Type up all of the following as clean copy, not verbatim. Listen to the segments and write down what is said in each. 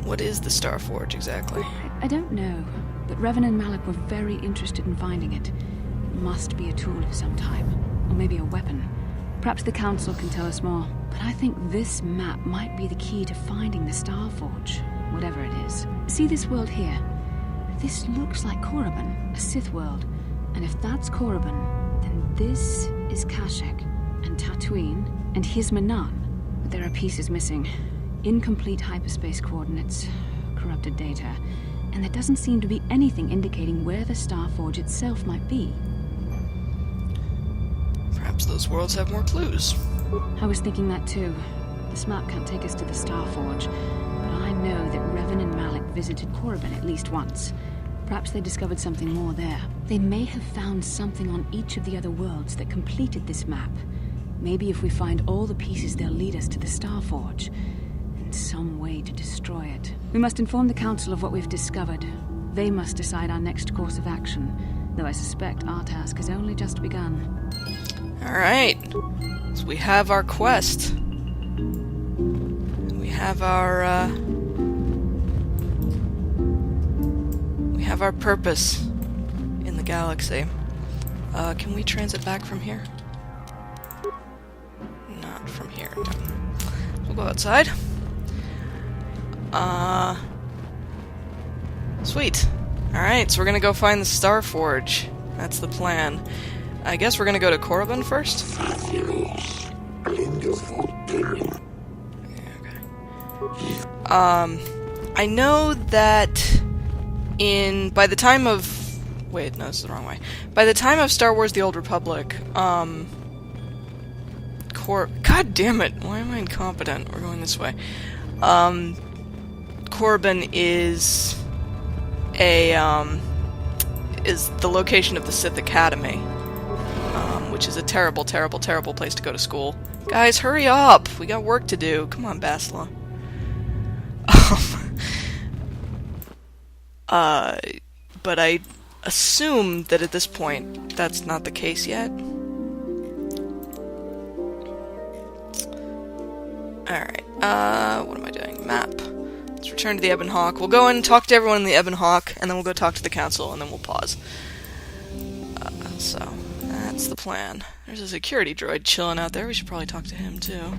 What is the Star Forge exactly? I don't know, but Revan and Malik were very interested in finding it. It must be a tool of some type, or maybe a weapon. Perhaps the Council can tell us more, but I think this map might be the key to finding the Star Forge, whatever it is. See this world here? This looks like Korriban, a Sith world. And if that's Korriban, then this is Kashyyyk, and Tatooine, and here's Manan. But there are pieces missing. Incomplete hyperspace coordinates, corrupted data, and there doesn't seem to be anything indicating where the Star Forge itself might be. Perhaps those worlds have more clues. I was thinking that too. This map can't take us to the Star Forge, but I know that Revan and Malik visited Korriban at least once. Perhaps they discovered something more there. They may have found something on each of the other worlds that completed this map. Maybe if we find all the pieces, they'll lead us to the Star Forge. And some way to destroy it. We must inform the Council of what we've discovered. They must decide our next course of action, though I suspect our task has only just begun. Alright. So we have our quest. We have our, we have our purpose in the galaxy. Can we transit back from here? Not from here, no. We'll go outside. Sweet. Alright, so we're gonna go find the Star Forge. That's the plan. I guess we're gonna go to Korriban first? Okay. I know that by the time of... Wait, no, this is the wrong way. By the time of Star Wars The Old Republic, God damn it, why am I incompetent? We're going this way. Korriban is is the location of the Sith Academy, which is a terrible, terrible, terrible place to go to school. Guys, hurry up! We got work to do. Come on, Bastila. But I assume that at this point, that's not the case yet. Alright, what am I doing? Map. Let's return to the Ebon Hawk. We'll go and talk to everyone in the Ebon Hawk, and then we'll go talk to the Council, and then we'll pause. So, that's the plan. There's a security droid chilling out there. We should probably talk to him, too.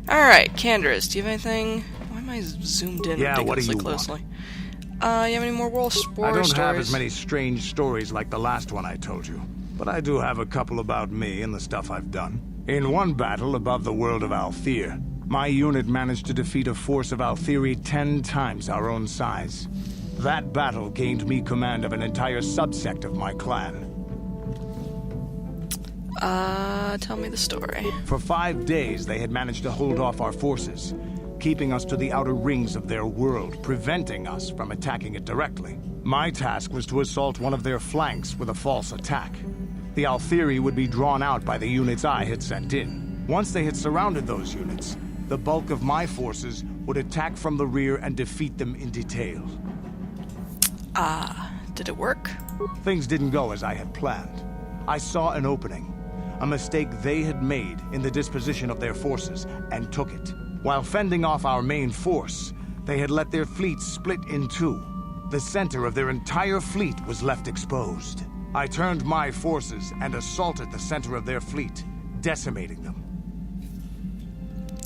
Alright, Candace, do you have anything? Why am I zoomed in ridiculously closely? You have any more war stories? I don't have as many strange stories like the last one I told you, but I do have a couple about me and the stuff I've done. In one battle above the world of Althir, my unit managed to defeat a force of Althiri 10 times our own size. That battle gained me command of an entire subsect of my clan. Tell me the story. For 5 days, they had managed to hold off our forces, keeping us to the outer rings of their world, preventing us from attacking it directly. My task was to assault one of their flanks with a false attack. The Althiri would be drawn out by the units I had sent in. Once they had surrounded those units, the bulk of my forces would attack from the rear and defeat them in detail. Did it work? Things didn't go as I had planned. I saw an opening, a mistake they had made in the disposition of their forces, and took it. While fending off our main force, they had let their fleet split in two. The center of their entire fleet was left exposed. I turned my forces and assaulted the center of their fleet, decimating them.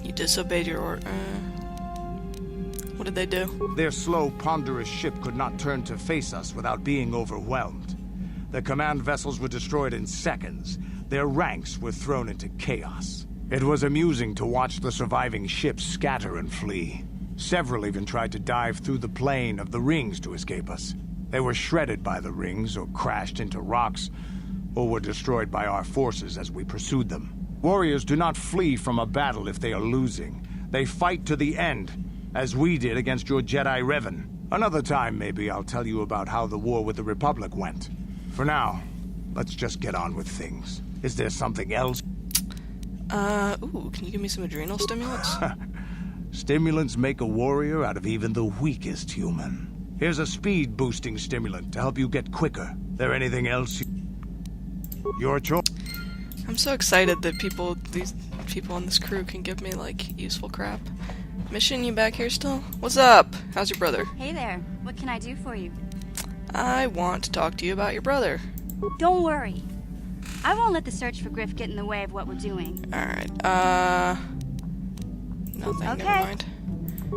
You disobeyed your order. What did they do? Their slow, ponderous ship could not turn to face us without being overwhelmed. The command vessels were destroyed in seconds. Their ranks were thrown into chaos. It was amusing to watch the surviving ships scatter and flee. Several even tried to dive through the plane of the rings to escape us. They were shredded by the rings, or crashed into rocks, or were destroyed by our forces as we pursued them. Warriors do not flee from a battle if they are losing. They fight to the end, as we did against your Jedi Revan. Another time, maybe, I'll tell you about how the war with the Republic went. For now, let's just get on with things. Is there something else? Ooh, can you give me some adrenal stimulants? Stimulants make a warrior out of even the weakest human. Here's a speed-boosting stimulant to help you get quicker. There anything else? Your choice. I'm so excited that these people on this crew can give me, like, useful crap. Mission, you back here still? What's up? How's your brother? Hey there. What can I do for you? I want to talk to you about your brother. Don't worry. I won't let the search for Griff get in the way of what we're doing. Alright, nothing, Okay. never mind.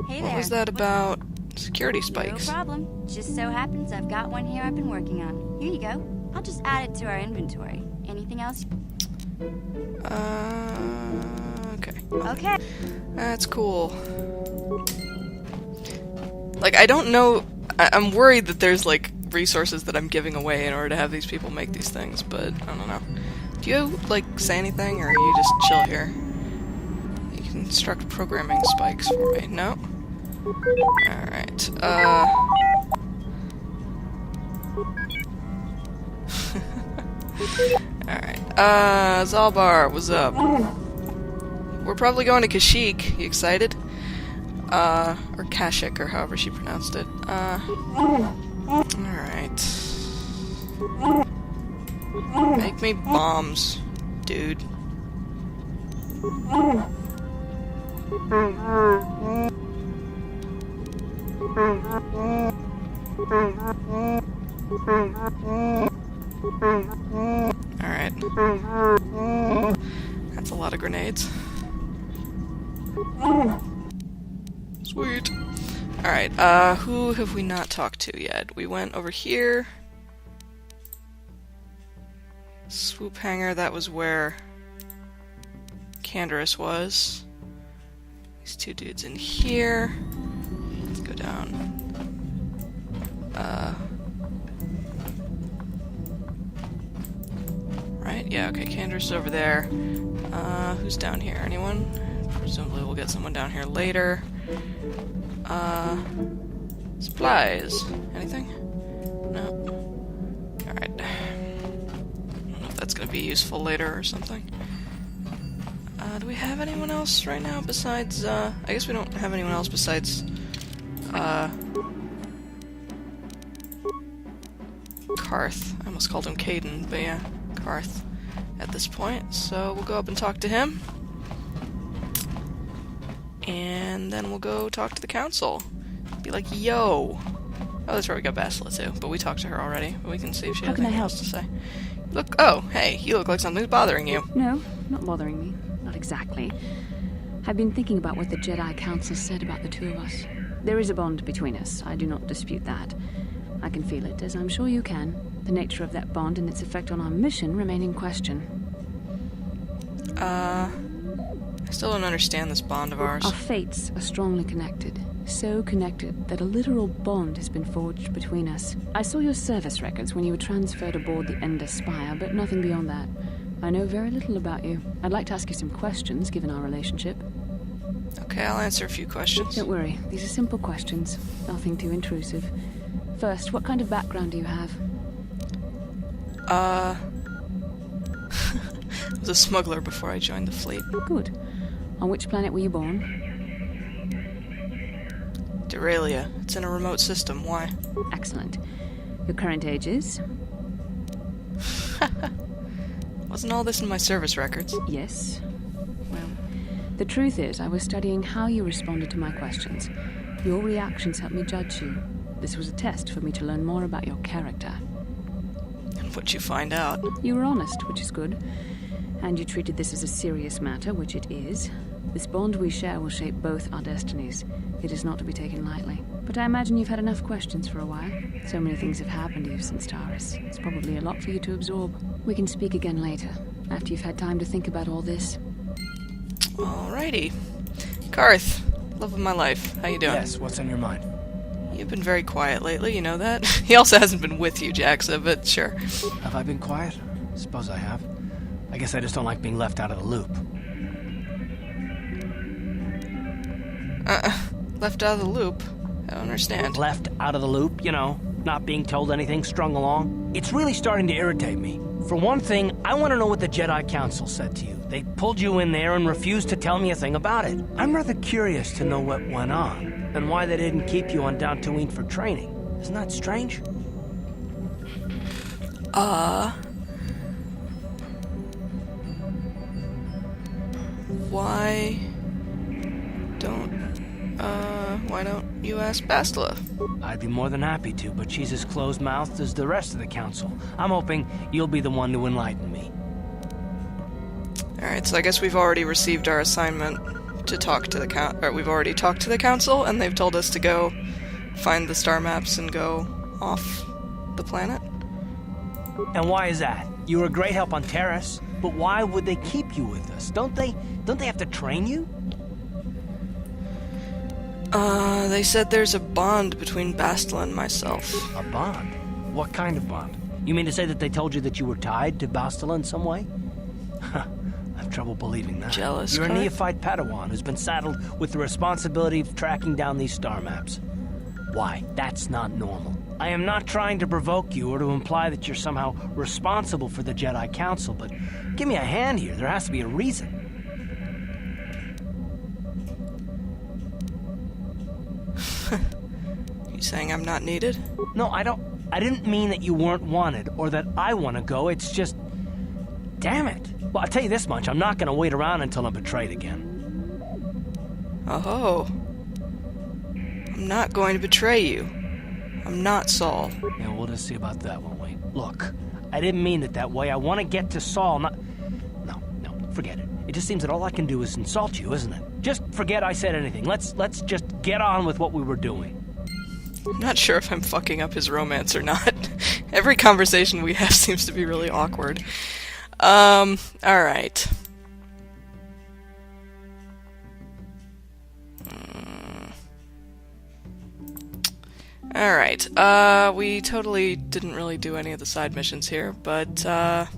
Hey What there. was that about security spikes? No problem. Just so happens I've got one here I've been working on. Here you go. I'll just add it to our inventory. Anything else? Okay. Okay. That's cool. Like, I don't know... I'm worried that there's, like, resources that I'm giving away in order to have these people make these things, but I don't know. Do you, like, say anything, or you just chill here? You can construct programming spikes for me. No? Alright, Alright, Zalbar, what's up? We're probably going to Kashyyyk. You excited? Or Kashyyyk, or however she pronounced it. Alright. Make me bombs, dude. Alright. That's a lot of grenades. Sweet. Alright, who have we not talked to yet? We went over here. Swoop hangar, that was where Canderous was. These two dudes in here. Let's go down. Right? Yeah, okay, Canderous is over there. Who's down here? Anyone? Presumably we'll get someone down here later. Supplies. Anything? No. Alright. I don't know if that's gonna be useful later or something. Do we have anyone else right now besides, I guess we don't have anyone else besides, Karth. I almost called him Caden, but yeah, Karth at this point. So we'll go up and talk to him. And then we'll go talk to the council. Be like, yo! Oh, that's right, we got Basila too, but we talked to her already. But we can see if she How has can I anything help? else to say. Look, oh, hey, you look like something's bothering you. No, not bothering me. Not exactly. I've been thinking about what the Jedi Council said about the two of us. There is a bond between us. I do not dispute that. I can feel it, as I'm sure you can. The nature of that bond and its effect on our mission remain in question. I still don't understand this bond of ours. Our fates are strongly connected. So connected that a literal bond has been forged between us. I saw your service records when you were transferred aboard the Ender Spire, but nothing beyond that. I know very little about you. I'd like to ask you some questions, given our relationship. Okay, I'll answer a few questions. Don't worry, these are simple questions. Nothing too intrusive. First, what kind of background do you have? I was a smuggler before I joined the fleet. Good. On which planet were you born? Deralia. It's in a remote system. Why? Excellent. Your current age is? Wasn't all this in my service records? Yes. Well, the truth is, I was studying how you responded to my questions. Your reactions helped me judge you. This was a test for me to learn more about your character. And what'd you find out? You were honest, which is good. And you treated this as a serious matter, which it is. This bond we share will shape both our destinies. It is not to be taken lightly. But I imagine you've had enough questions for a while. So many things have happened to you since Taurus. It's probably a lot for you to absorb. We can speak again later, after you've had time to think about all this. Alrighty. Karth, love of my life. How you doing? Yes, what's on your mind? You've been very quiet lately, you know that? He also hasn't been with you, Jaxa, but sure. Have I been quiet? Suppose I have. I guess I just don't like being left out of the loop. Left out of the loop? I don't understand. Left out of the loop, you know, not being told anything, strung along. It's really starting to irritate me. For one thing, I want to know what the Jedi Council said to you. They pulled you in there and refused to tell me a thing about it. I'm rather curious to know what went on, and why they didn't keep you on Dantooine for training. Isn't that strange? Why don't Why don't you ask Bastila? I'd be more than happy to, but she's as closed-mouthed as the rest of the council. I'm hoping you'll be the one to enlighten me. Alright, so I guess we've already received our assignment to talk to the we've already talked to the council, and they've told us to go find the star maps and go off the planet. And why is that? You were a great help on Terrace, but why would they keep you with us? Don't they have to train you? They said there's a bond between Bastila and myself. A bond? What kind of bond? You mean to say that they told you that you were tied to Bastila in some way? I have trouble believing that. Jealous, You're a Clark? neophyte Padawan who's been saddled with the responsibility of tracking down these star maps. Why? That's not normal. I am not trying to provoke you or to imply that you're somehow responsible for the Jedi Council, but give me a hand here. There has to be a reason. You saying I'm not needed? No, I didn't mean that you weren't wanted or that I want to go. It's just... Damn it. Well, I'll tell you this much. I'm not going to wait around until I'm betrayed again. Oh. I'm not going to betray you. I'm not Saul. Yeah, we'll just see about that, won't we? Look, I didn't mean it that way. I want to get to Saul, not... No, forget it. It just seems that all I can do is insult you, isn't it? Just forget I said anything. Let's just get on with what we were doing. I'm not sure if I'm fucking up his romance or not. Every conversation we have seems to be really awkward. Alright. Alright, we totally didn't really do any of the side missions here, but, alright,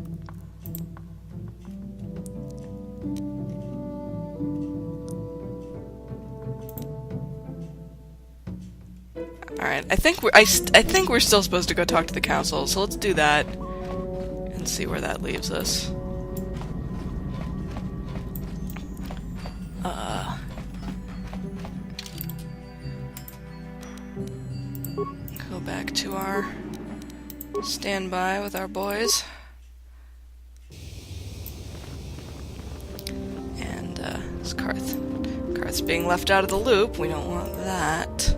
I think we're still supposed to go talk to the council, so let's do that and see where that leaves us. Go back to our standby with our boys. And, it's Karth's being left out of the loop. We don't want that.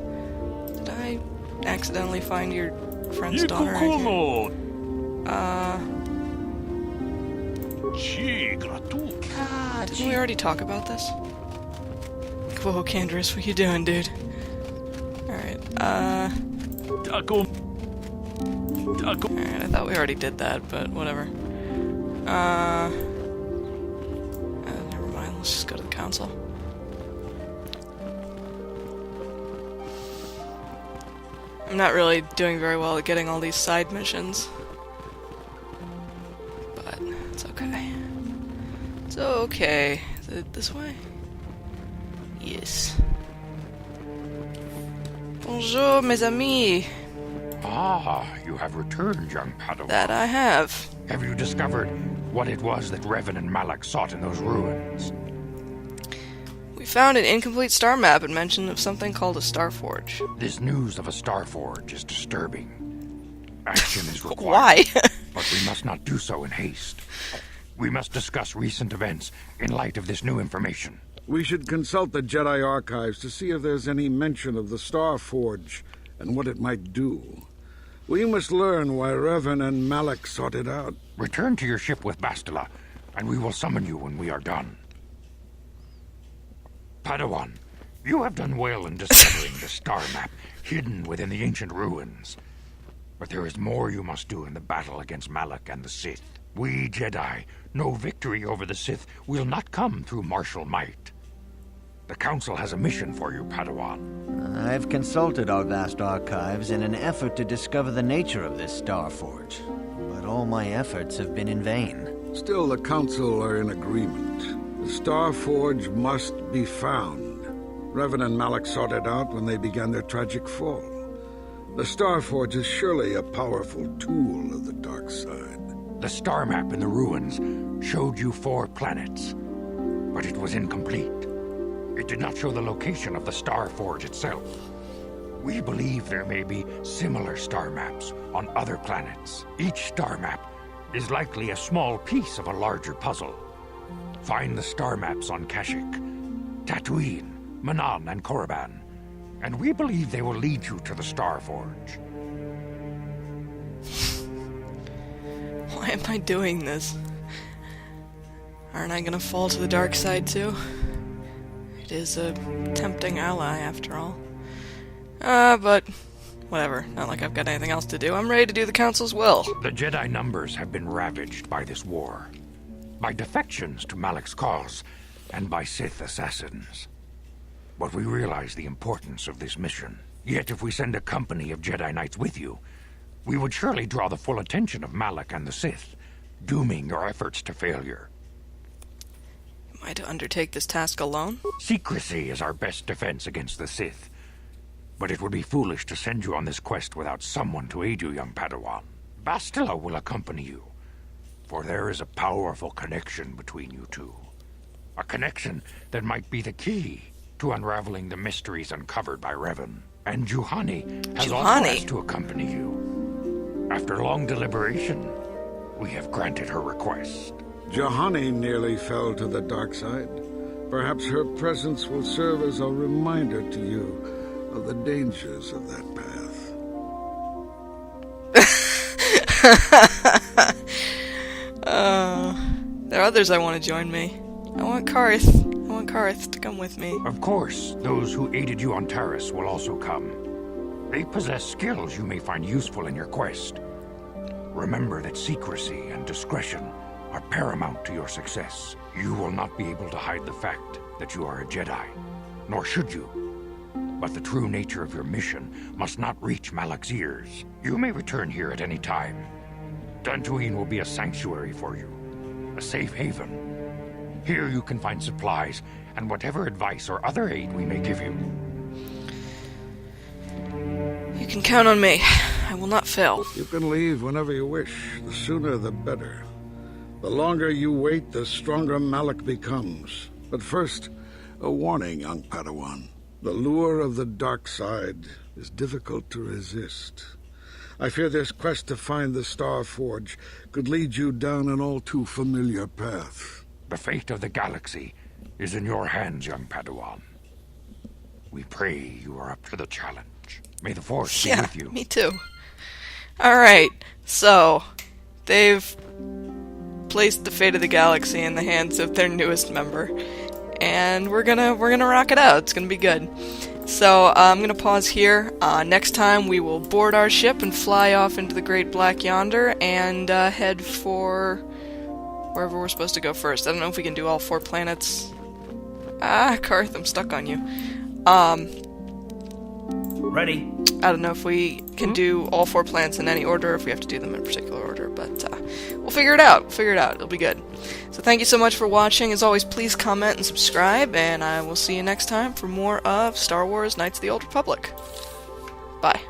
Did I accidentally find your friend's daughter right here? Didn't we already talk about this? Whoa, Canderous, what you doing, dude? Alright, Alright, I thought we already did that, but whatever. Never mind, let's just go to the council. I'm not really doing very well at getting all these side missions. But, it's okay. It's okay. Is it this way? Yes. Bonjour, mes amis. Ah, you have returned, young Padawan. That I have. Have you discovered what it was that Revan and Malak sought in those ruins? We found an incomplete star map and mention of something called a star forge. This news of a star forge is disturbing. Action is required. Why? But we must not do so in haste. We must discuss recent events in light of this new information. We should consult the Jedi archives to see if there's any mention of the Star Forge and what it might do. We must learn why Revan and Malak sought it out. Return to your ship with Bastila, and we will summon you when we are done. Padawan, you have done well in discovering the star map hidden within the ancient ruins. But there is more you must do in the battle against Malak and the Sith. We Jedi know victory over the Sith will not come through martial might. The Council has a mission for you, Padawan. I've consulted our vast archives in an effort to discover the nature of this Star Forge, but all my efforts have been in vain. Still, the Council are in agreement. The Star Forge must be found. Revan and Malak sought it out when they began their tragic fall. The Star Forge is surely a powerful tool of the dark side. The star map in the ruins showed you 4 planets, but it was incomplete. It did not show the location of the Star Forge itself. We believe there may be similar star maps on other planets. Each star map is likely a small piece of a larger puzzle. Find the star maps on Kashyyyk, Tatooine, Manan, and Korriban, and we believe they will lead you to the Star Forge. Why am I doing this? Aren't I gonna fall to the dark side too? It is a tempting ally, after all. But whatever. Not like I've got anything else to do. I'm ready to do the Council's will. The Jedi numbers have been ravaged by this war, by defections to Malak's cause, and by Sith assassins. But we realize the importance of this mission. Yet if we send a company of Jedi Knights with you, we would surely draw the full attention of Malak and the Sith, dooming your efforts to failure. Am I to undertake this task alone? Secrecy is our best defense against the Sith. But it would be foolish to send you on this quest without someone to aid you, young Padawan. Bastila will accompany you, for there is a powerful connection between you two. A connection that might be the key to unraveling the mysteries uncovered by Revan. And Juhani has also asked to accompany you. After long deliberation, we have granted her request. Juhani nearly fell to the dark side. Perhaps her presence will serve as a reminder to you of the dangers of that path. There are others I want to join me. I want Karth to come with me. Of course, those who aided you on Taris will also come. They possess skills you may find useful in your quest. Remember that secrecy and discretion are paramount to your success. You will not be able to hide the fact that you are a Jedi, nor should you. But the true nature of your mission must not reach Malak's ears. You may return here at any time. Dantooine will be a sanctuary for you, a safe haven. Here you can find supplies and whatever advice or other aid we may give you. You can count on me. I will not fail. You can leave whenever you wish. The sooner the better. The longer you wait, the stronger Malak becomes. But first, a warning, young Padawan. The lure of the dark side is difficult to resist. I fear this quest to find the Star Forge could lead you down an all too familiar path. The fate of the galaxy is in your hands, young Padawan. We pray you are up to the challenge. May the Force be with you. Me too. Alright, so they've placed the fate of the galaxy in the hands of their newest member. And we're gonna rock it out. It's gonna be good. So I'm gonna pause here. Next time we will board our ship and fly off into the Great Black Yonder and head for wherever we're supposed to go first. I don't know if we can do all 4 planets. Karth, I'm stuck on you. Ready? I don't know if we can do all 4 planets in any order, or if we have to do them in a particular order, but we'll figure it out. It'll be good. So thank you so much for watching. As always, please comment and subscribe, and I will see you next time for more of Star Wars Knights of the Old Republic. Bye.